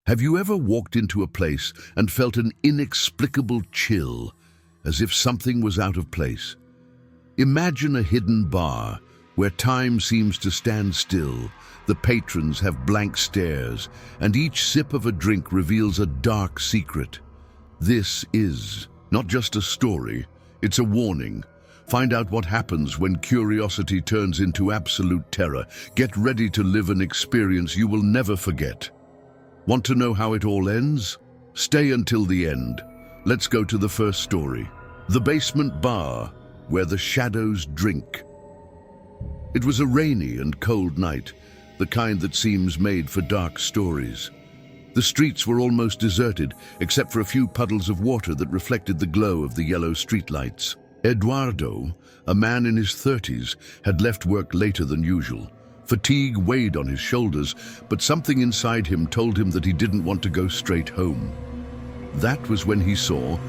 Have you ever walked into a place and felt an inexplicable chill, as if something was out of place? Imagine a hidden bar where time seems to stand still, the patrons have blank stares, and each sip of a drink reveals a dark secret. This is not just a story, it's a warning. Find out what happens when curiosity turns into absolute terror. Get ready to live an experience you will never forget. Want to know how it all ends? Stay until the end. Let's go to the first story. The basement bar, where the shadows drink. It was a rainy and cold night, the kind that seems made for dark stories. The streets were almost deserted, except for a few puddles of water that reflected the glow of the yellow streetlights. Eduardo, a man in his 30s, had left work later than usual. Fatigue weighed on his shoulders, but something inside him told him that he didn't want to go straight home. That was when he saw,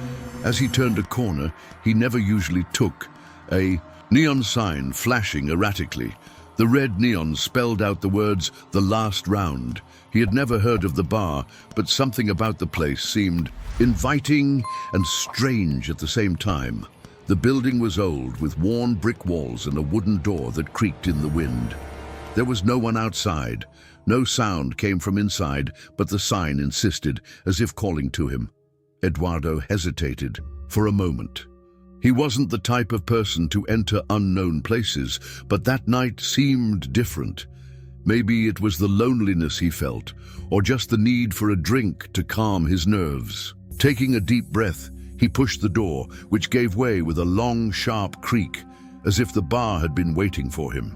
as he turned a corner he never usually took, a neon sign flashing erratically. The red neon spelled out the words, "The Last Round." He had never heard of the bar, but something about the place seemed inviting and strange at the same time. The building was old, with worn brick walls and a wooden door that creaked in the wind. There was no one outside. No sound came from inside, but the sign insisted, as if calling to him. Eduardo hesitated for a moment. He wasn't the type of person to enter unknown places, but that night seemed different. Maybe it was the loneliness he felt, or just the need for a drink to calm his nerves. Taking a deep breath, he pushed the door, which gave way with a long, sharp creak, as if the bar had been waiting for him.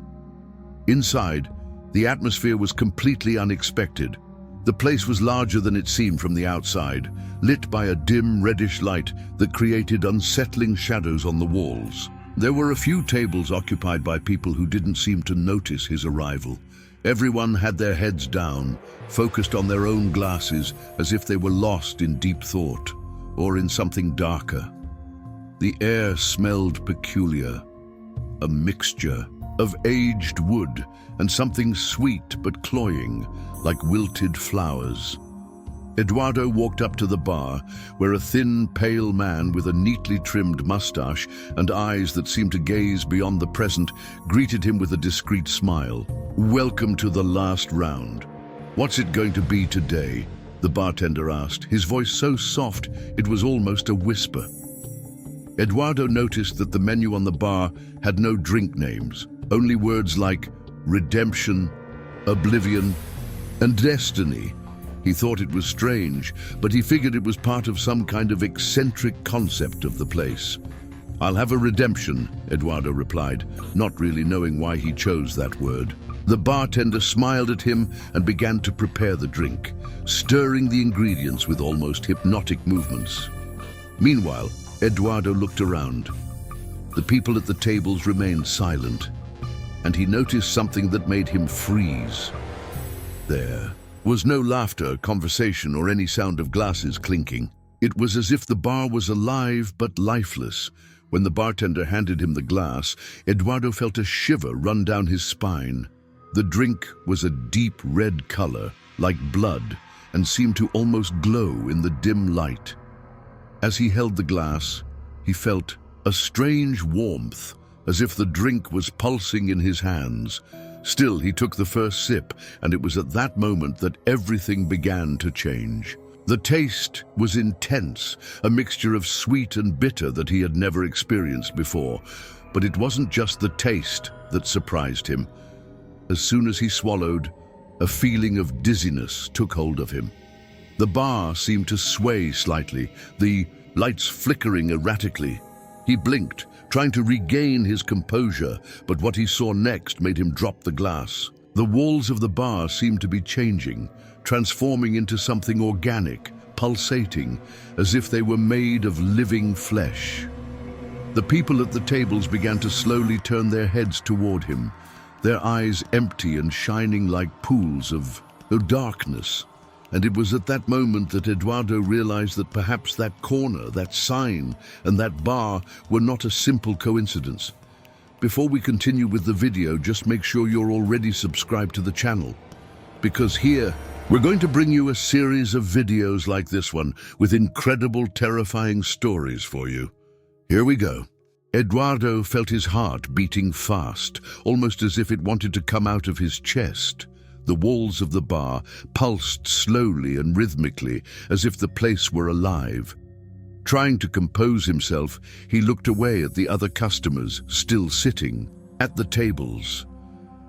Inside, the atmosphere was completely unexpected. The place was larger than it seemed from the outside, lit by a dim reddish light that created unsettling shadows on the walls. There were a few tables occupied by people who didn't seem to notice his arrival. Everyone had their heads down, focused on their own glasses, as if they were lost in deep thought, or in something darker. The air smelled peculiar, a mixture of aged wood and something sweet but cloying, like wilted flowers. Eduardo walked up to the bar, where a thin, pale man with a neatly trimmed mustache and eyes that seemed to gaze beyond the present greeted him with a discreet smile. "Welcome to the last round. What's it going to be today?" the bartender asked, his voice so soft it was almost a whisper. Eduardo noticed that the menu on the bar had no drink names, only words like redemption, oblivion, and destiny. He thought it was strange, but he figured it was part of some kind of eccentric concept of the place. "I'll have a redemption," Eduardo replied, not really knowing why he chose that word. The bartender smiled at him and began to prepare the drink, stirring the ingredients with almost hypnotic movements. Meanwhile, Eduardo looked around. The people at the tables remained silent, and he noticed something that made him freeze. There was no laughter, conversation, or any sound of glasses clinking. It was as if the bar was alive but lifeless. When the bartender handed him the glass, Eduardo felt a shiver run down his spine. The drink was a deep red color, like blood, and seemed to almost glow in the dim light. As he held the glass, he felt a strange warmth, as if the drink was pulsing in his hands. Still, he took the first sip, and it was at that moment that everything began to change. The taste was intense, a mixture of sweet and bitter that he had never experienced before. But it wasn't just the taste that surprised him. As soon as he swallowed, a feeling of dizziness took hold of him. The bar seemed to sway slightly, the lights flickering erratically. He blinked, trying to regain his composure, but what he saw next made him drop the glass. The walls of the bar seemed to be changing, transforming into something organic, pulsating, as if they were made of living flesh. The people at the tables began to slowly turn their heads toward him, their eyes empty and shining like pools of darkness. And it was at that moment that Eduardo realized that perhaps that corner, that sign, and that bar were not a simple coincidence. Before we continue with the video, just make sure you're already subscribed to the channel, because here We're going to bring you a series of videos like this one with incredible, terrifying stories for you. Here we go. Eduardo felt his heart beating fast, almost as if it wanted to come out of his chest. The walls of the bar pulsed slowly and rhythmically, as if the place were alive. Trying to compose himself, he looked away at the other customers, still sitting at the tables.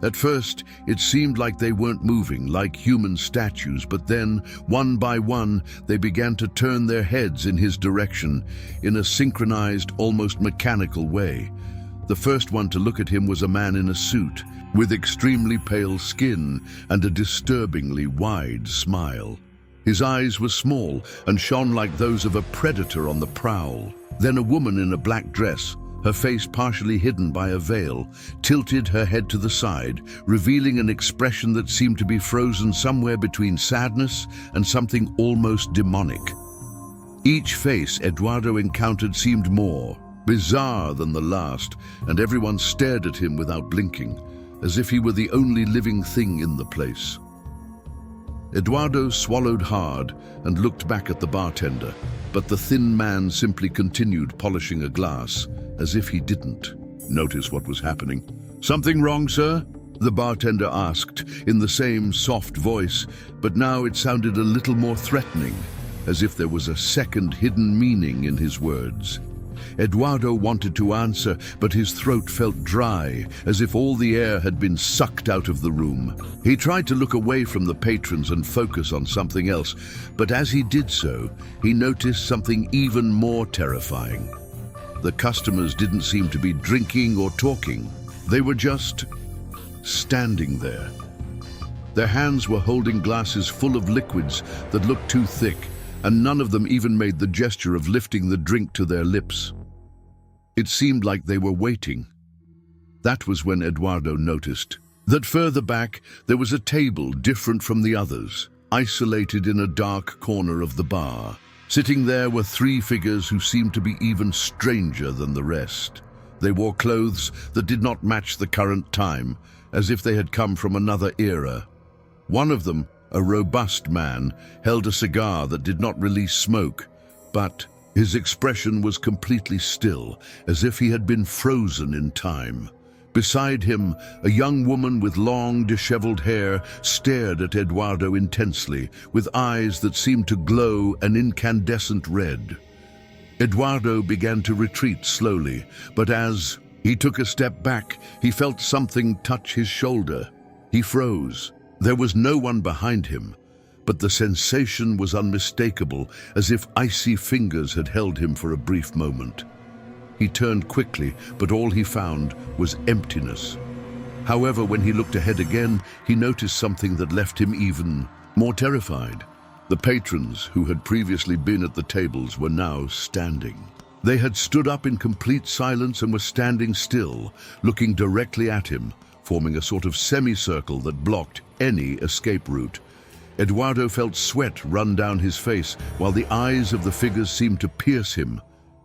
At first, it seemed like they weren't moving, like human statues, but then, one by one, they began to turn their heads in his direction, in a synchronized, almost mechanical way. The first one to look at him was a man in a suit, with extremely pale skin and a disturbingly wide smile. His eyes were small and shone like those of a predator on the prowl. Then a woman in a black dress, her face partially hidden by a veil, tilted her head to the side, revealing an expression that seemed to be frozen somewhere between sadness and something almost demonic. Each face Eduardo encountered seemed more bizarre than the last, and everyone stared at him without blinking, as if he were the only living thing in the place. Eduardo swallowed hard and looked back at the bartender, but the thin man simply continued polishing a glass, as if he didn't notice what was happening. "Something wrong, sir?" the bartender asked, in the same soft voice, but now it sounded a little more threatening, as if there was a second hidden meaning in his words. Eduardo wanted to answer, but his throat felt dry, as if all the air had been sucked out of the room. He tried to look away from the patrons and focus on something else, but as he did so, he noticed something even more terrifying. The customers didn't seem to be drinking or talking. They were just standing there. Their hands were holding glasses full of liquids that looked too thick, and none of them even made the gesture of lifting the drink to their lips. It seemed like they were waiting. That was when Eduardo noticed that further back there was a table different from the others, isolated in a dark corner of the bar. Sitting there were three figures who seemed to be even stranger than the rest. They wore clothes that did not match the current time, as if they had come from another era. One of them, a robust man, held a cigar that did not release smoke, but his expression was completely still, as if he had been frozen in time. Beside him, a young woman with long, disheveled hair stared at Eduardo intensely, with eyes that seemed to glow an incandescent red. Eduardo began to retreat slowly, but as he took a step back, he felt something touch his shoulder. He froze. There was no one behind him, but the sensation was unmistakable, as if icy fingers had held him for a brief moment. He turned quickly, but all he found was emptiness. However, when he looked ahead again, he noticed something that left him even more terrified. The patrons, who had previously been at the tables, were now standing. They had stood up in complete silence and were standing still, looking directly at him, forming a sort of semicircle that blocked any escape route. Eduardo felt sweat run down his face, while the eyes of the figures seemed to pierce him,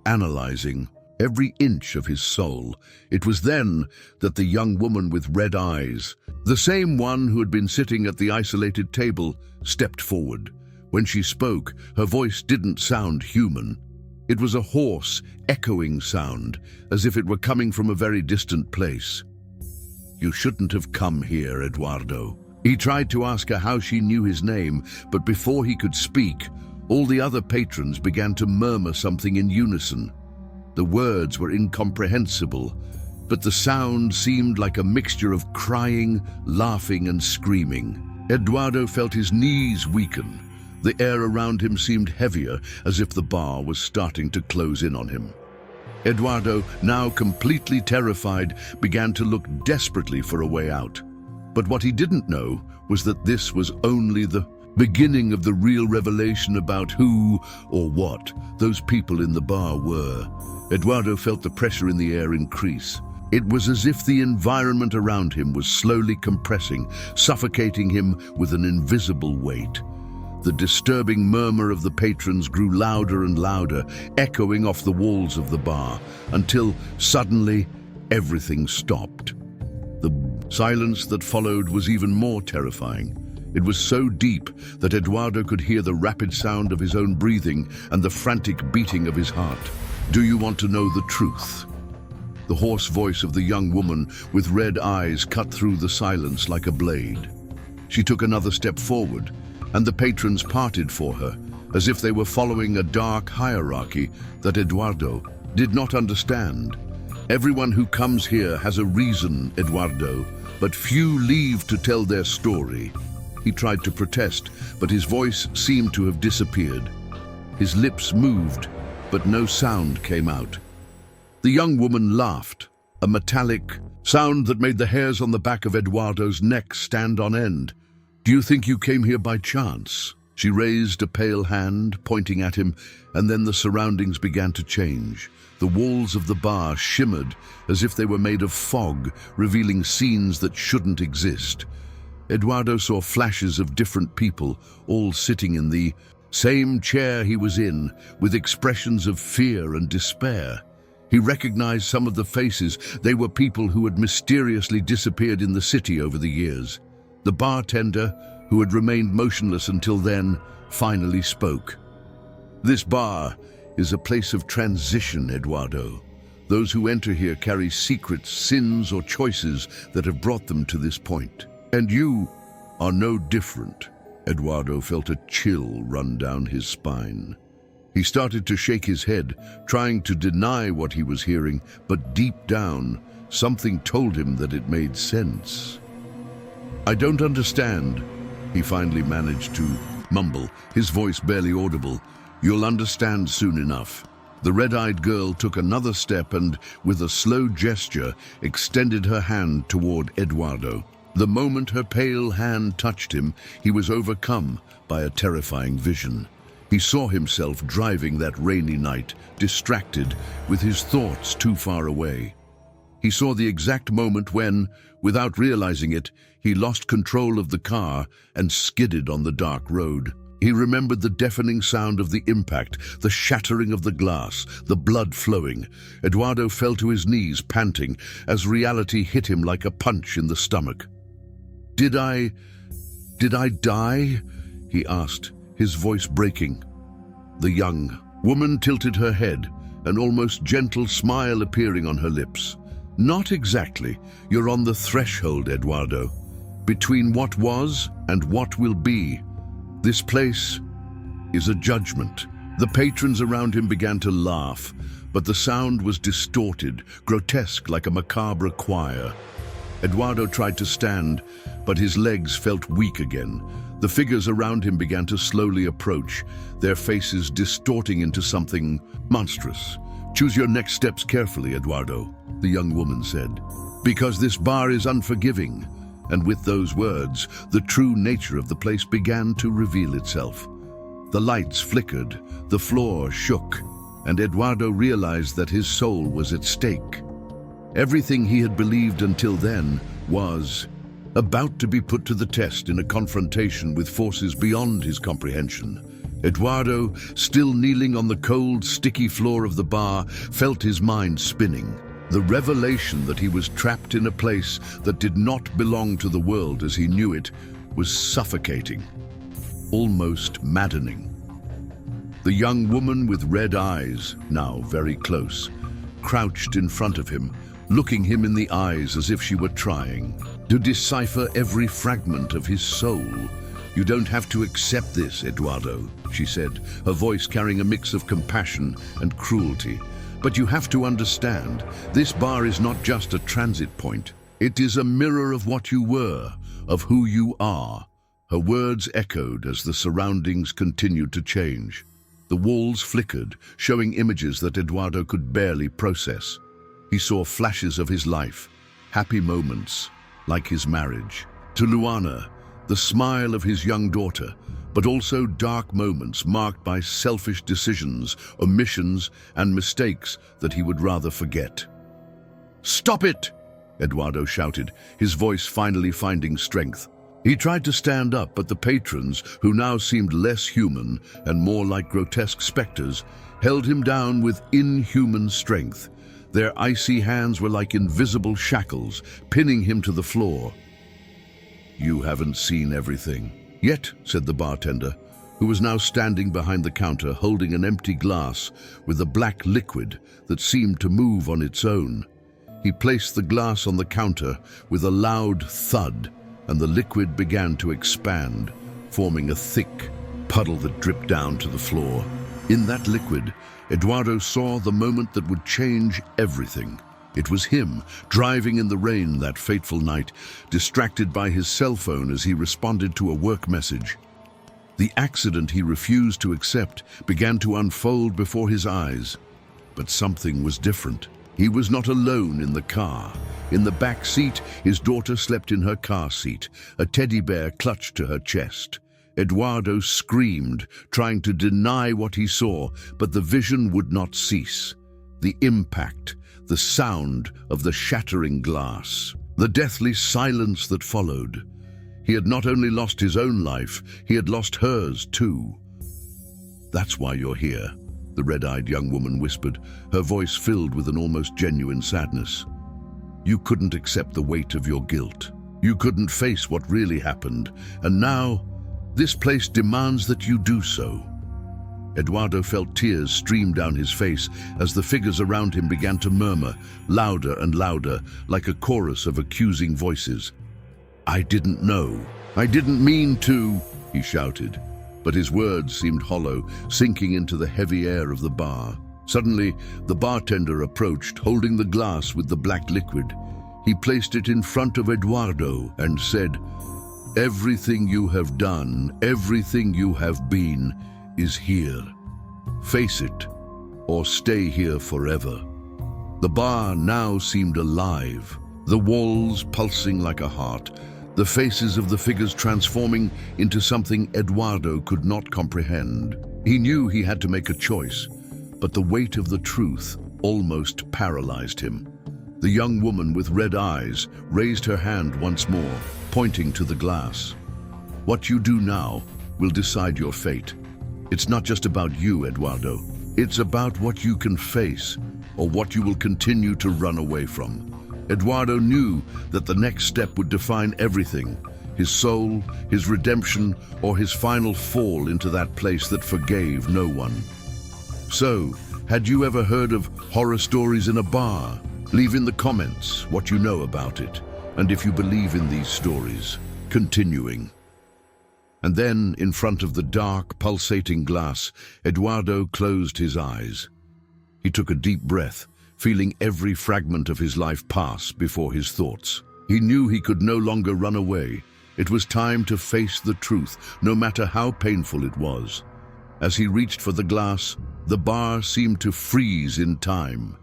analyzing every inch of his soul. It was then that the young woman with red eyes, the same one who had been sitting at the isolated table, stepped forward. When she spoke, her voice didn't sound human. It was a hoarse, echoing sound, as if it were coming from a very distant place. "You shouldn't have come here, Eduardo." He tried to ask her how she knew his name, but before he could speak, all the other patrons began to murmur something in unison. The words were incomprehensible, but the sound seemed like a mixture of crying, laughing, and screaming. Eduardo felt his knees weaken. The air around him seemed heavier, as if the bar was starting to close in on him. Eduardo, now completely terrified, began to look desperately for a way out. But what he didn't know was that this was only the beginning of the real revelation about who or what those people in the bar were. Eduardo felt the pressure in the air increase. It was as if the environment around him was slowly compressing, suffocating him with an invisible weight. The disturbing murmur of the patrons grew louder and louder, echoing off the walls of the bar, until suddenly everything stopped. The silence that followed was even more terrifying. It was so deep that Eduardo could hear the rapid sound of his own breathing and the frantic beating of his heart. "Do you want to know the truth?" The hoarse voice of the young woman with red eyes cut through the silence like a blade. She took another step forward, and the patrons parted for her, as if they were following a dark hierarchy that Eduardo did not understand. "Everyone who comes here has a reason, Eduardo, but few leave to tell their story." He tried to protest, but his voice seemed to have disappeared. His lips moved, but no sound came out. The young woman laughed, a metallic sound that made the hairs on the back of Eduardo's neck stand on end. "Do you think you came here by chance?" She raised a pale hand, pointing at him, and then the surroundings began to change. The walls of the bar shimmered as if they were made of fog, revealing scenes that shouldn't exist. Eduardo saw flashes of different people, all sitting in the same chair he was in, with expressions of fear and despair. He recognized some of the faces. They were people who had mysteriously disappeared in the city over the years. The bartender, who had remained motionless until then, finally spoke. "This bar is a place of transition, Eduardo. Those who enter here carry secrets, sins, or choices that have brought them to this point. And you are no different." Eduardo felt a chill run down his spine. He started to shake his head, trying to deny what he was hearing, but deep down, something told him that it made sense. "I don't understand," he finally managed to mumble, his voice barely audible. "You'll understand soon enough." The red-eyed girl took another step and, with a slow gesture, extended her hand toward Eduardo. The moment her pale hand touched him, he was overcome by a terrifying vision. He saw himself driving that rainy night, distracted, with his thoughts too far away. He saw the exact moment when, without realizing it, he lost control of the car and skidded on the dark road. He remembered the deafening sound of the impact, the shattering of the glass, the blood flowing. Eduardo fell to his knees, panting, as reality hit him like a punch in the stomach. Did I die?" he asked, his voice breaking. The young woman tilted her head, an almost gentle smile appearing on her lips. "Not exactly. You're on the threshold, Eduardo. Between what was and what will be. This place is a judgment." The patrons around him began to laugh, but the sound was distorted, grotesque like a macabre choir. Eduardo tried to stand, but his legs felt weak again. The figures around him began to slowly approach, their faces distorting into something monstrous. "Choose your next steps carefully, Eduardo," the young woman said, "because this bar is unforgiving." And with those words, the true nature of the place began to reveal itself. The lights flickered, the floor shook, and Eduardo realized that his soul was at stake. Everything he had believed until then was about to be put to the test in a confrontation with forces beyond his comprehension. Eduardo, still kneeling on the cold, sticky floor of the bar, felt his mind spinning. The revelation that he was trapped in a place that did not belong to the world as he knew it was suffocating, almost maddening. The young woman with red eyes, now very close, crouched in front of him, looking him in the eyes as if she were trying to decipher every fragment of his soul. "You don't have to accept this, Eduardo," she said, her voice carrying a mix of compassion and cruelty. "But you have to understand, this bar is not just a transit point. It is a mirror of what you were, of who you are." Her words echoed as the surroundings continued to change. The walls flickered, showing images that Eduardo could barely process. He saw flashes of his life, happy moments, like his marriage. To Luana, the smile of his young daughter, but also dark moments marked by selfish decisions, omissions, and mistakes that he would rather forget. "Stop it!" Eduardo shouted, his voice finally finding strength. He tried to stand up, but the patrons, who now seemed less human and more like grotesque specters, held him down with inhuman strength. Their icy hands were like invisible shackles, pinning him to the floor. "You haven't seen everything," "Yet," said the bartender, who was now standing behind the counter holding an empty glass with a black liquid that seemed to move on its own. He placed the glass on the counter with a loud thud, and the liquid began to expand, forming a thick puddle that dripped down to the floor. In that liquid, Eduardo saw the moment that would change everything. It was him, driving in the rain that fateful night, distracted by his cell phone as he responded to a work message. The accident he refused to accept began to unfold before his eyes. But something was different. He was not alone in the car. In the back seat, his daughter slept in her car seat, a teddy bear clutched to her chest. Eduardo screamed, trying to deny what he saw, but the vision would not cease. The impact, the sound of the shattering glass, the deathly silence that followed. He had not only lost his own life, he had lost hers too. "That's why you're here," the red-eyed young woman whispered, her voice filled with an almost genuine sadness. "You couldn't accept the weight of your guilt. You couldn't face what really happened, and now this place demands that you do so." Eduardo felt tears stream down his face as the figures around him began to murmur, louder and louder, like a chorus of accusing voices. "I didn't know. I didn't mean to," he shouted. But his words seemed hollow, sinking into the heavy air of the bar. Suddenly, the bartender approached, holding the glass with the black liquid. He placed it in front of Eduardo and said, "Everything you have done, everything you have been, is here. Face it, or stay here forever." The bar now seemed alive, the walls pulsing like a heart, the faces of the figures transforming into something Eduardo could not comprehend. He knew he had to make a choice, but the weight of the truth almost paralyzed him. The young woman with red eyes raised her hand once more, pointing to the glass. "What you do now will decide your fate. It's not just about you, Eduardo. It's about what you can face, or what you will continue to run away from." Eduardo knew that the next step would define everything: his soul, his redemption, or his final fall into that place that forgave no one. So, had you ever heard of horror stories in a bar? Leave in the comments what you know about it, and if you believe in these stories. Continuing. And then, in front of the dark, pulsating glass, Eduardo closed his eyes. He took a deep breath, feeling every fragment of his life pass before his thoughts. He knew he could no longer run away. It was time to face the truth, no matter how painful it was. As he reached for the glass, the bar seemed to freeze in time.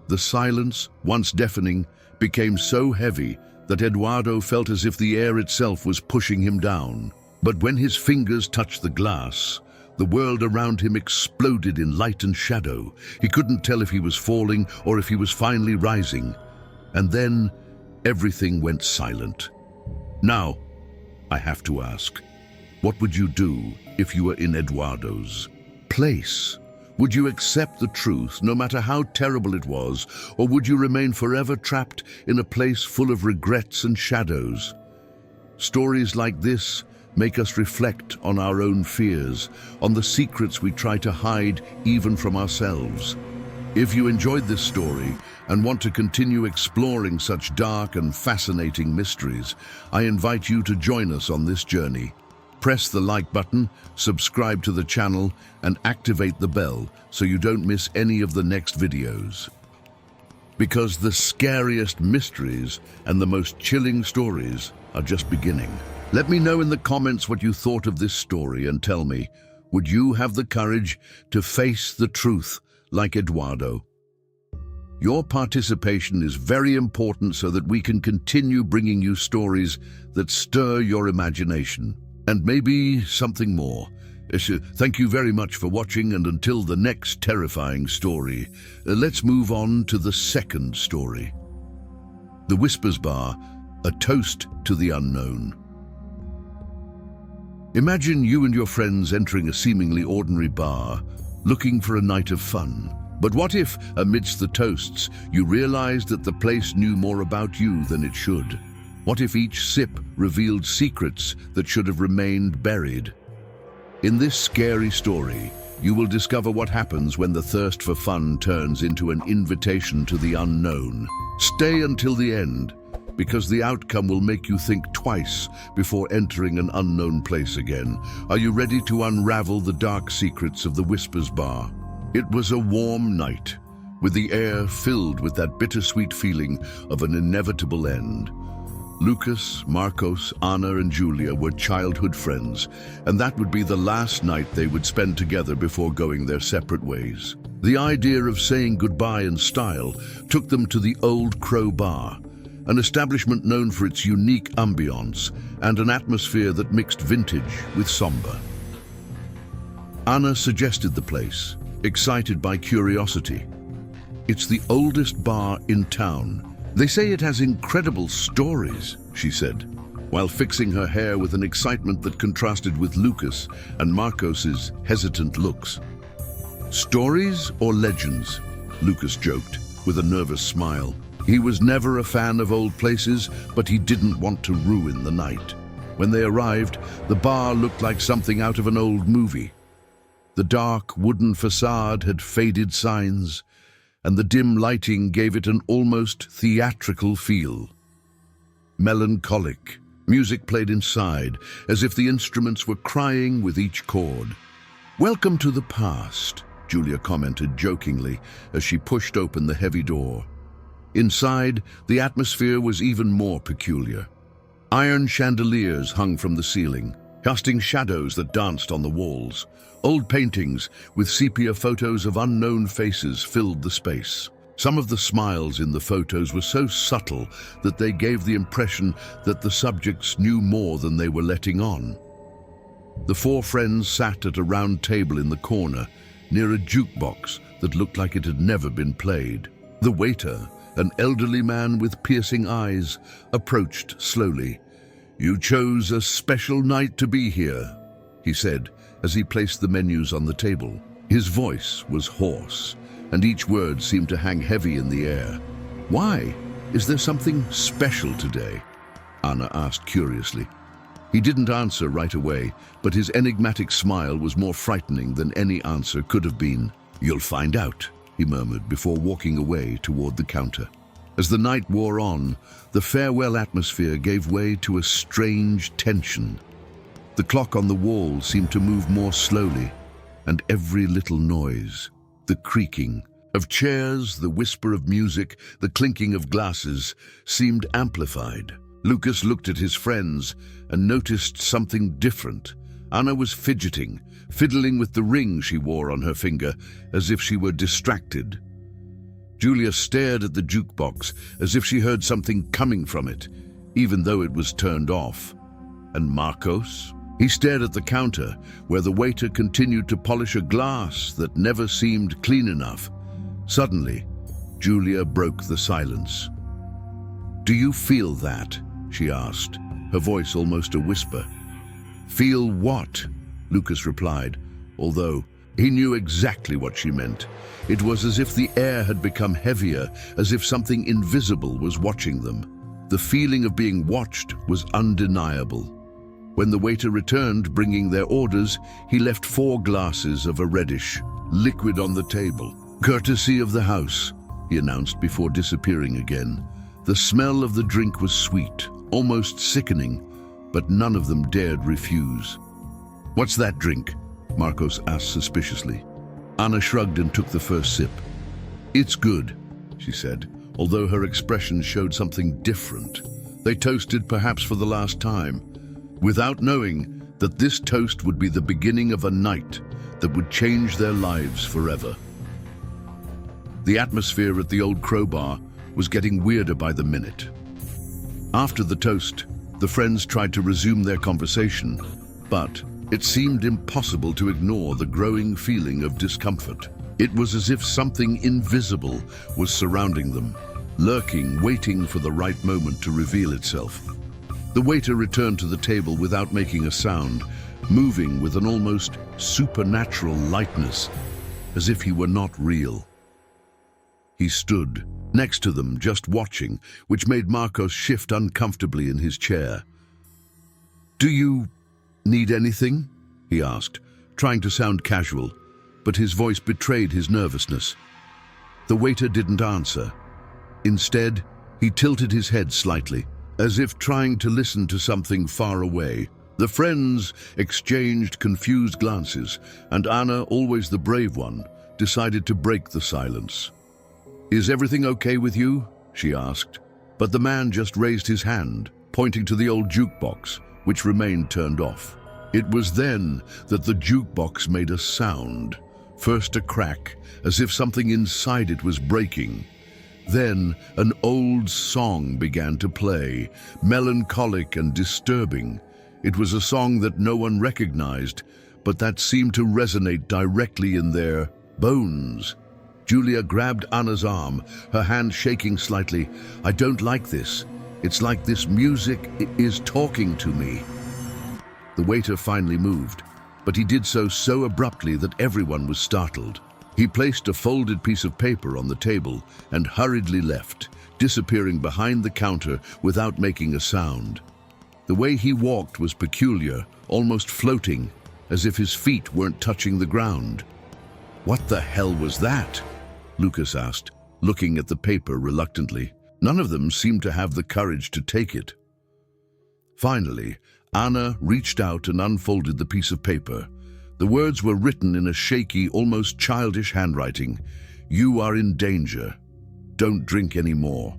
The silence, once deafening, became so heavy that Eduardo felt as if the air itself was pushing him down. But when his fingers touched the glass, the world around him exploded in light and shadow. He couldn't tell if he was falling or if he was finally rising. And then everything went silent. Now, I have to ask, what would you do if you were in Eduardo's place? Would you accept the truth, no matter how terrible it was, or would you remain forever trapped in a place full of regrets and shadows? Stories like this make us reflect on our own fears, on the secrets we try to hide even from ourselves. If you enjoyed this story and want to continue exploring such dark and fascinating mysteries, I invite you to join us on this journey. Press the like button, subscribe to the channel, and activate the bell so you don't miss any of the next videos. Because the scariest mysteries and the most chilling stories are just beginning. Let me know in the comments what you thought of this story and tell me, would you have the courage to face the truth like Eduardo? Your participation is very important so that we can continue bringing you stories that stir your imagination. And maybe something more. Thank you very much for watching, and until the next terrifying story, let's move on to the second story. The Whispers Bar, a toast to the unknown. Imagine you and your friends entering a seemingly ordinary bar, looking for a night of fun. But what if, amidst the toasts, you realized that the place knew more about you than it should? What if each sip revealed secrets that should have remained buried? In this scary story, you will discover what happens when the thirst for fun turns into an invitation to the unknown. Stay until the end, because the outcome will make you think twice before entering an unknown place again. Are you ready to unravel the dark secrets of the Whispers Bar? It was a warm night, with the air filled with that bittersweet feeling of an inevitable end. Lucas, Marcos, Anna, and Julia were childhood friends, and that would be the last night they would spend together before going their separate ways. The idea of saying goodbye in style took them to the Old Crow Bar, an establishment known for its unique ambience and an atmosphere that mixed vintage with somber. Anna suggested the place, excited by curiosity. It's the oldest bar in town. They say it has incredible stories, she said, while fixing her hair with an excitement that contrasted with Lucas and Marcos's hesitant looks. Stories or legends? Lucas joked, with a nervous smile. He was never a fan of old places, but he didn't want to ruin the night. When they arrived, the bar looked like something out of an old movie. The dark wooden facade had faded signs, and the dim lighting gave it an almost theatrical feel. Melancholic, music played inside, as if the instruments were crying with each chord. "Welcome to the past," Julia commented jokingly as she pushed open the heavy door. Inside, the atmosphere was even more peculiar. Iron chandeliers hung from the ceiling, casting shadows that danced on the walls. Old paintings with sepia photos of unknown faces filled the space. Some of the smiles in the photos were so subtle that they gave the impression that the subjects knew more than they were letting on. The four friends sat at a round table in the corner, near a jukebox that looked like it had never been played. The waiter, an elderly man with piercing eyes, approached slowly. "You chose a special night to be here," he said, as he placed the menus on the table. His voice was hoarse, and each word seemed to hang heavy in the air. "Why? Is there something special today?" Anna asked curiously. He didn't answer right away, but his enigmatic smile was more frightening than any answer could have been. "You'll find out," he murmured before walking away toward the counter. As the night wore on, the farewell atmosphere gave way to a strange tension. The clock on the wall seemed to move more slowly, and every little noise, the creaking of chairs, the whisper of music, the clinking of glasses, seemed amplified. Lucas looked at his friends and noticed something different. Anna was fidgeting, fiddling with the ring she wore on her finger, as if she were distracted. Julia stared at the jukebox as if she heard something coming from it, even though it was turned off. And Marcos? He stared at the counter, where the waiter continued to polish a glass that never seemed clean enough. Suddenly, Julia broke the silence. "Do you feel that?" she asked, her voice almost a whisper. "Feel what?" Lucas replied, although he knew exactly what she meant. It was as if the air had become heavier, as if something invisible was watching them. The feeling of being watched was undeniable. When the waiter returned, bringing their orders, he left 4 glasses of a reddish liquid on the table. "Courtesy of the house," he announced before disappearing again. The smell of the drink was sweet, almost sickening, but none of them dared refuse. "What's that drink?" Marcos asked suspiciously. Anna shrugged and took the first sip. "It's good," she said, although her expression showed something different. They toasted perhaps for the last time, without knowing that this toast would be the beginning of a night that would change their lives forever. The atmosphere at the Old Crow Bar was getting weirder by the minute. After the toast, the friends tried to resume their conversation, but it seemed impossible to ignore the growing feeling of discomfort. It was as if something invisible was surrounding them, lurking, waiting for the right moment to reveal itself. The waiter returned to the table without making a sound, moving with an almost supernatural lightness, as if he were not real. He stood, next to them, just watching, which made Marcos shift uncomfortably in his chair. "Do you need anything?" he asked, trying to sound casual, but his voice betrayed his nervousness. The waiter didn't answer. Instead, he tilted his head slightly, as if trying to listen to something far away. The friends exchanged confused glances, and Anna, always the brave one, decided to break the silence. "Is everything okay with you?" she asked. But the man just raised his hand, pointing to the old jukebox, which remained turned off. It was then that the jukebox made a sound, first a crack, as if something inside it was breaking. Then an old song began to play, melancholic and disturbing. It was a song that no one recognized, but that seemed to resonate directly in their bones. Julia grabbed Anna's arm, her hand shaking slightly. "I don't like this. It's like this music is talking to me." The waiter finally moved, but he did so abruptly that everyone was startled. He placed a folded piece of paper on the table and hurriedly left, disappearing behind the counter without making a sound. The way he walked was peculiar, almost floating, as if his feet weren't touching the ground. "What the hell was that?" Lucas asked, looking at the paper reluctantly. None of them seemed to have the courage to take it. Finally, Anna reached out and unfolded the piece of paper. The words were written in a shaky, almost childish handwriting. "You are in danger. Don't drink anymore."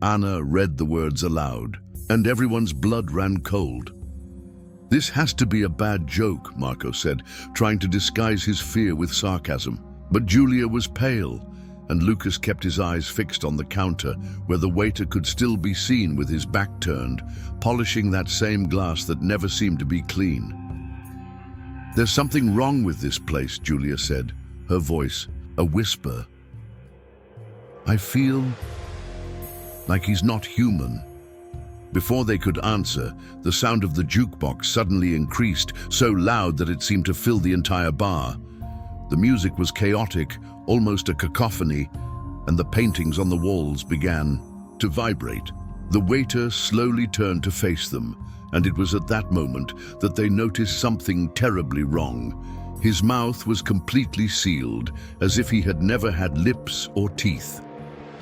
Anna read the words aloud, and everyone's blood ran cold. "This has to be a bad joke," Marco said, trying to disguise his fear with sarcasm. But Julia was pale, and Lucas kept his eyes fixed on the counter, where the waiter could still be seen with his back turned, polishing that same glass that never seemed to be clean. "There's something wrong with this place," Julia said, her voice a whisper. "I feel like he's not human." Before they could answer, the sound of the jukebox suddenly increased, so loud that it seemed to fill the entire bar. The music was chaotic, almost a cacophony, and the paintings on the walls began to vibrate. The waiter slowly turned to face them, and it was at that moment that they noticed something terribly wrong. His mouth was completely sealed, as if he had never had lips or teeth.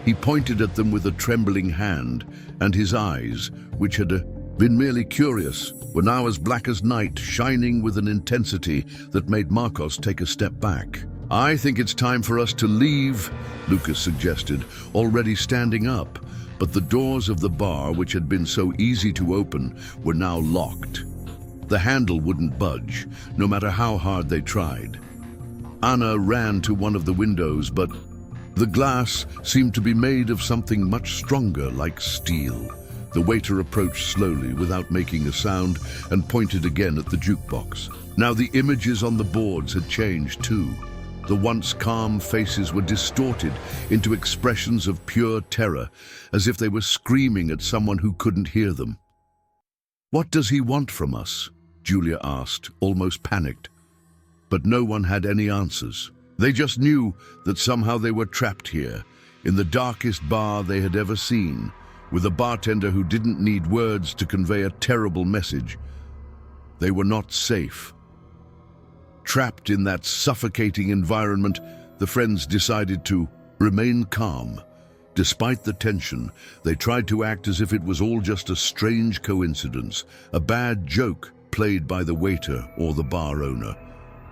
He pointed at them with a trembling hand, and his eyes, which had been merely curious, were now as black as night, shining with an intensity that made Marcos take a step back. "I think it's time for us to leave," Lucas suggested, already standing up. But the doors of the bar, which had been so easy to open, were now locked. The handle wouldn't budge, no matter how hard they tried. Anna ran to one of the windows, but the glass seemed to be made of something much stronger, like steel. The waiter approached slowly, without making a sound, and pointed again at the jukebox. Now the images on the boards had changed too. The once calm faces were distorted into expressions of pure terror, as if they were screaming at someone who couldn't hear them. "What does he want from us?" Julia asked, almost panicked. But no one had any answers. They just knew that somehow they were trapped here, in the darkest bar they had ever seen, with a bartender who didn't need words to convey a terrible message. They were not safe. Trapped in that suffocating environment, the friends decided to remain calm. Despite the tension, they tried to act as if it was all just a strange coincidence, a bad joke played by the waiter or the bar owner.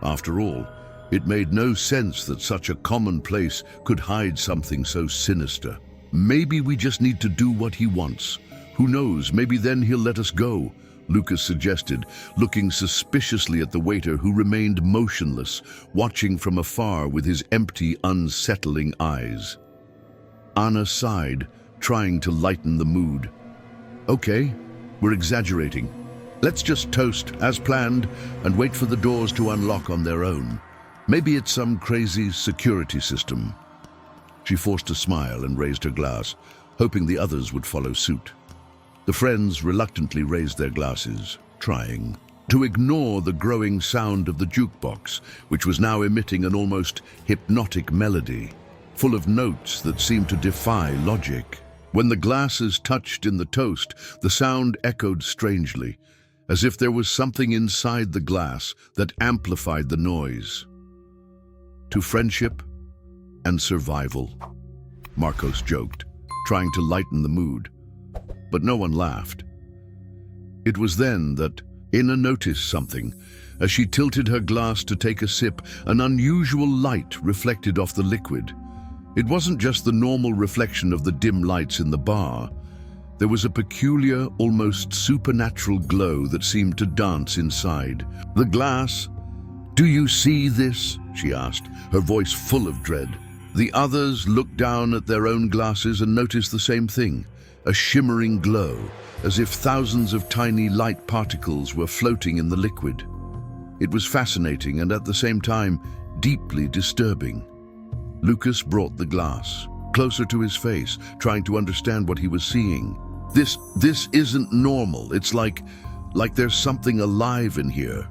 After all, it made no sense that such a common place could hide something so sinister. "Maybe we just need to do what he wants. Who knows, maybe then he'll let us go," Lucas suggested, looking suspiciously at the waiter, who remained motionless, watching from afar with his empty, unsettling eyes. Anna sighed, trying to lighten the mood. "Okay, we're exaggerating. Let's just toast, as planned, and wait for the doors to unlock on their own. Maybe it's some crazy security system." She forced a smile and raised her glass, hoping the others would follow suit. The friends reluctantly raised their glasses, trying to ignore the growing sound of the jukebox, which was now emitting an almost hypnotic melody. full of notes that seemed to defy logic. When the glasses touched in the toast, the sound echoed strangely, as if there was something inside the glass that amplified the noise. To friendship and survival, Marcos joked, trying to lighten the mood. But no one laughed. It was then that Ina noticed something. As she tilted her glass to take a sip, an unusual light reflected off the liquid. It wasn't just the normal reflection of the dim lights in the bar. There was a peculiar, almost supernatural glow that seemed to dance inside the glass. "Do you see this?" she asked, her voice full of dread. The others looked down at their own glasses and noticed the same thing, a shimmering glow, as if thousands of tiny light particles were floating in the liquid. It was fascinating and at the same time deeply disturbing. Lucas brought the glass closer to his face, trying to understand what he was seeing. This isn't normal. It's like there's something alive in here.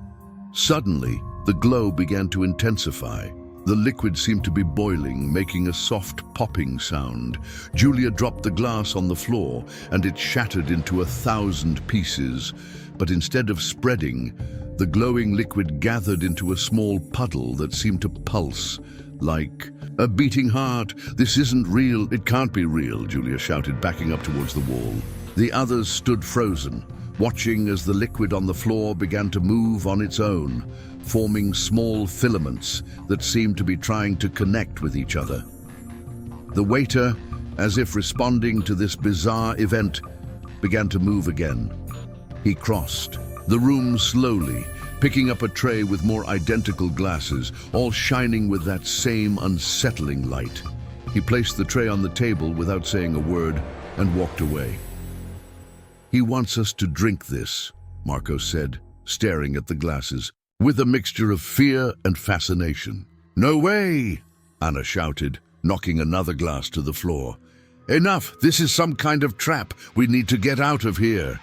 Suddenly, the glow began to intensify. The liquid seemed to be boiling, making a soft popping sound. Julia dropped the glass on the floor, and it shattered into 1,000 pieces. But instead of spreading, the glowing liquid gathered into a small puddle that seemed to pulse, like a beating heart. "This isn't real. It can't be real," Julia shouted, backing up towards the wall. The others stood frozen, watching as the liquid on the floor began to move on its own, forming small filaments that seemed to be trying to connect with each other. The waiter, as if responding to this bizarre event, began to move again. He crossed the room slowly, picking up a tray with more identical glasses, all shining with that same unsettling light. He placed the tray on the table without saying a word and walked away. "He wants us to drink this," Marcos said, staring at the glasses, with a mixture of fear and fascination. "No way!" Anna shouted, knocking another glass to the floor. "Enough! This is some kind of trap! We need to get out of here!"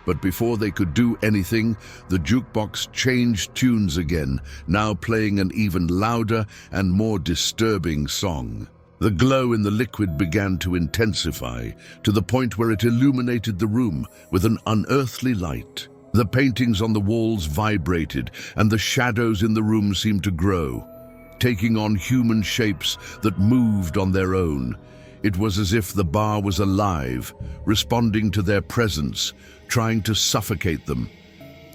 But before they could do anything, the jukebox changed tunes again, now playing an even louder and more disturbing song. The glow in the liquid began to intensify, to the point where it illuminated the room with an unearthly light. The paintings on the walls vibrated, and the shadows in the room seemed to grow, taking on human shapes that moved on their own. It was as if the bar was alive, responding to their presence, trying to suffocate them.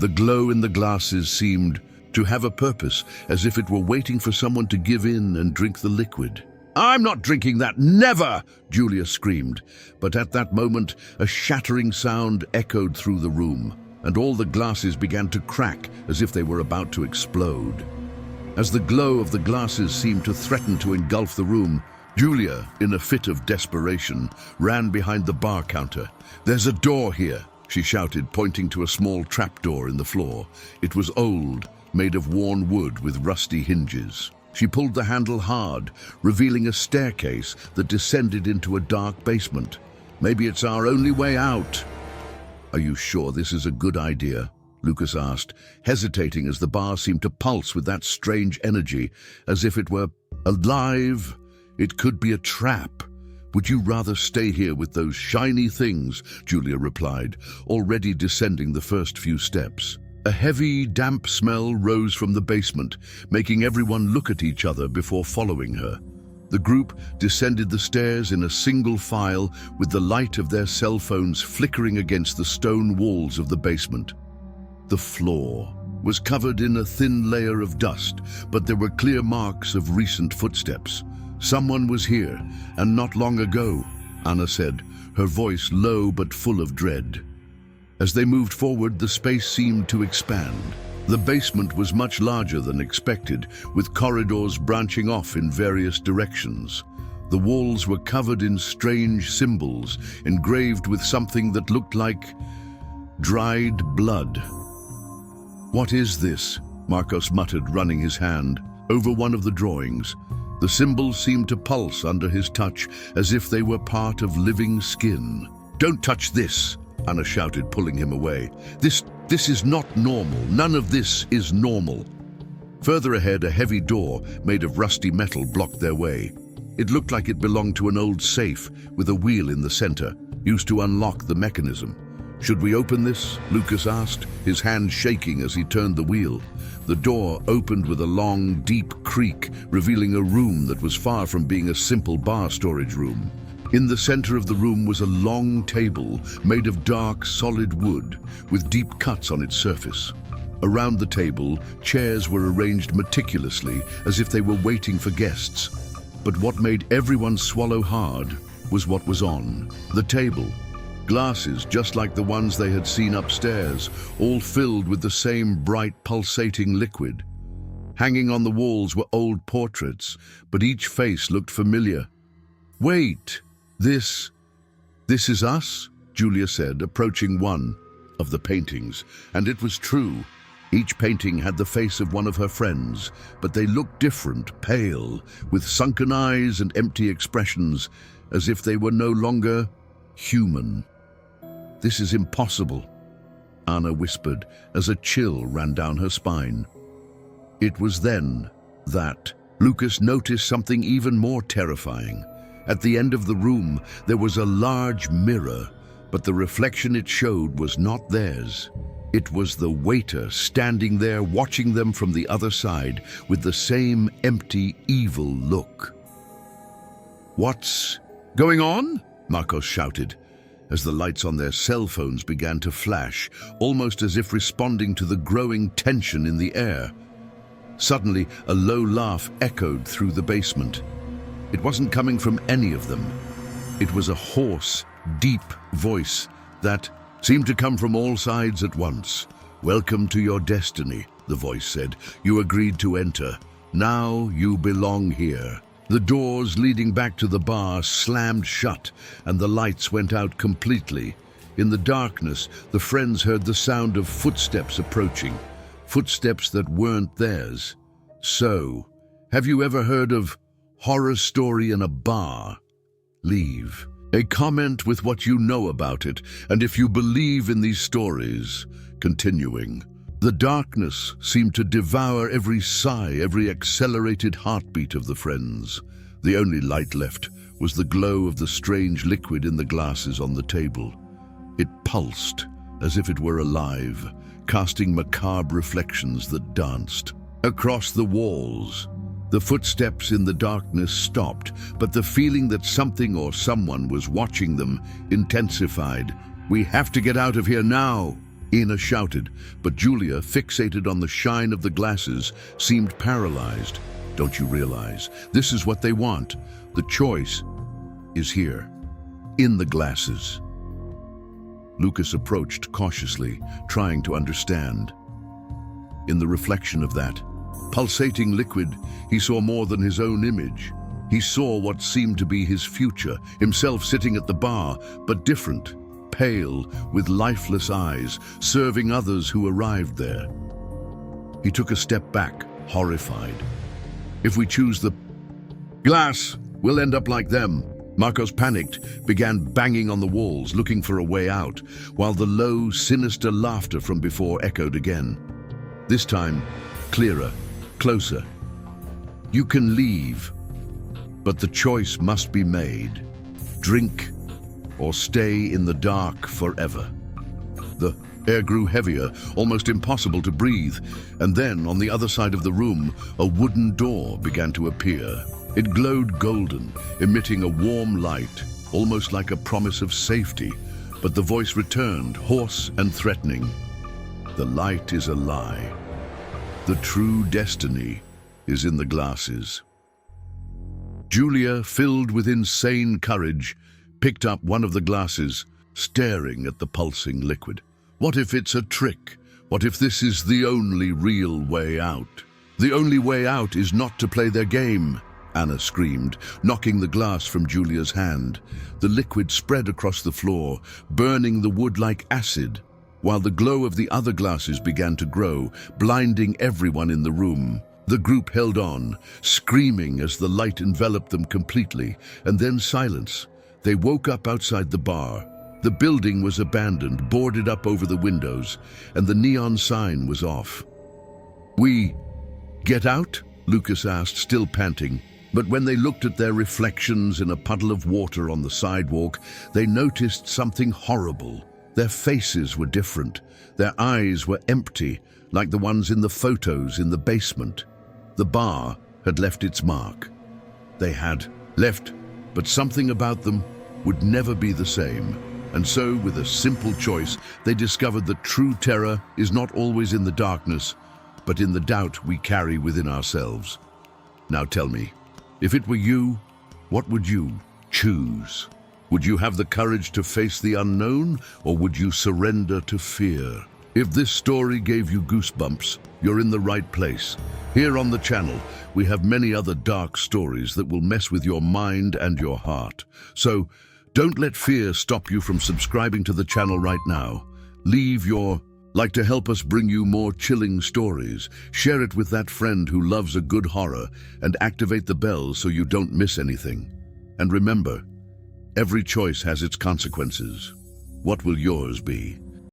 The glow in the glasses seemed to have a purpose, as if it were waiting for someone to give in and drink the liquid. "I'm not drinking that, never!" Julia screamed. But at that moment, a shattering sound echoed through the room, and all the glasses began to crack as if they were about to explode. As the glow of the glasses seemed to threaten to engulf the room, Julia, in a fit of desperation, ran behind the bar counter. "There's a door here," she shouted, pointing to a small trapdoor in the floor. It was old, made of worn wood with rusty hinges. She pulled the handle hard, revealing a staircase that descended into a dark basement. "Maybe it's our only way out." "Are you sure this is a good idea?" Lucas asked, hesitating as the bar seemed to pulse with that strange energy, as if it were alive. "It could be a trap. Would you rather stay here with those shiny things?" Julia replied, already descending the first few steps. A heavy, damp smell rose from the basement, making everyone look at each other before following her. The group descended the stairs in a single file, with the light of their cell phones flickering against the stone walls of the basement. The floor was covered in a thin layer of dust, but there were clear marks of recent footsteps. "Someone was here, and not long ago," Anna said, her voice low but full of dread. As they moved forward, the space seemed to expand. The basement was much larger than expected, with corridors branching off in various directions. The walls were covered in strange symbols, engraved with something that looked like dried blood. "What is this?" Marcos muttered, running his hand over one of the drawings. The symbols seemed to pulse under his touch, as if they were part of living skin. "Don't touch this!" Anna shouted, pulling him away. This is not normal. None of this is normal." Further ahead, a heavy door made of rusty metal blocked their way. It looked like it belonged to an old safe with a wheel in the center, used to unlock the mechanism. "Should we open this?" Lucas asked, his hand shaking as he turned the wheel. The door opened with a long, deep creak, revealing a room that was far from being a simple bar storage room. In the center of the room was a long table made of dark, solid wood, with deep cuts on its surface. Around the table, chairs were arranged meticulously, as if they were waiting for guests. But what made everyone swallow hard was what was on the table. Glasses just like the ones they had seen upstairs, all filled with the same bright, pulsating liquid. Hanging on the walls were old portraits, but each face looked familiar. "Wait, this is us?" Julia said, approaching one of the paintings, and it was true. Each painting had the face of one of her friends, but they looked different, pale, with sunken eyes and empty expressions, as if they were no longer human. "This is impossible," Anna whispered as a chill ran down her spine. It was then that Lucas noticed something even more terrifying. At the end of the room, there was a large mirror, but the reflection it showed was not theirs. It was the waiter standing there watching them from the other side with the same empty, evil look. "What's going on?" Marcos shouted, as the lights on their cell phones began to flash, almost as if responding to the growing tension in the air. Suddenly, a low laugh echoed through the basement. It wasn't coming from any of them. It was a hoarse, deep voice that seemed to come from all sides at once. "Welcome to your destiny," the voice said. "You agreed to enter. Now you belong here." The doors leading back to the bar slammed shut, and the lights went out completely. In the darkness, the friends heard the sound of footsteps approaching, footsteps that weren't theirs. "So, have you ever heard of horror story in a bar? Leave a comment with what you know about it, and if you believe in these stories." Continuing. The darkness seemed to devour every sigh, every accelerated heartbeat of the friends. The only light left was the glow of the strange liquid in the glasses on the table. It pulsed as if it were alive, casting macabre reflections that danced. Across the walls, the footsteps in the darkness stopped, but the feeling that something or someone was watching them intensified. "We have to get out of here now," Ina shouted, but Julia, fixated on the shine of the glasses, seemed paralyzed. "Don't you realize? This is what they want. The choice is here, in the glasses." Lucas approached cautiously, trying to understand. In the reflection of that pulsating liquid, he saw more than his own image. He saw what seemed to be his future, himself sitting at the bar, but different, pale, with lifeless eyes, serving others who arrived there. He took a step back, horrified. "If we choose the glass, we'll end up like them." Marcos panicked, began banging on the walls, looking for a way out, while the low, sinister laughter from before echoed again. This time, clearer, closer. "You can leave, but the choice must be made. Drink or stay in the dark forever." The air grew heavier, almost impossible to breathe, and then, on the other side of the room, a wooden door began to appear. It glowed golden, emitting a warm light, almost like a promise of safety, but the voice returned, hoarse and threatening. "The light is a lie. The true destiny is in the glasses." Julia, filled with insane courage, picked up one of the glasses, staring at the pulsing liquid. What if it's a trick? What if this is the only real way out? "The only way out is not to play their game," Anna screamed, knocking the glass from Julia's hand. The liquid spread across the floor, burning the wood like acid, while the glow of the other glasses began to grow, blinding everyone in the room. The group held on, screaming as the light enveloped them completely, and then silence. They woke up outside the bar. The building was abandoned, boarded up over the windows, and the neon sign was off. "We get out?" Lucas asked, still panting. But when they looked at their reflections in a puddle of water on the sidewalk, they noticed something horrible. Their faces were different. Their eyes were empty, like the ones in the photos in the basement. The bar had left its mark. They had left, but something about them would never be the same. And so, with a simple choice, they discovered that true terror is not always in the darkness, but in the doubt we carry within ourselves. Now tell me, if it were you, what would you choose? Would you have the courage to face the unknown, or would you surrender to fear? If this story gave you goosebumps, you're in the right place. Here on the channel, we have many other dark stories that will mess with your mind and your heart. So, don't let fear stop you from subscribing to the channel right now. Leave your like to help us bring you more chilling stories. Share it with that friend who loves a good horror, and activate the bell so you don't miss anything. And remember, every choice has its consequences. What will yours be?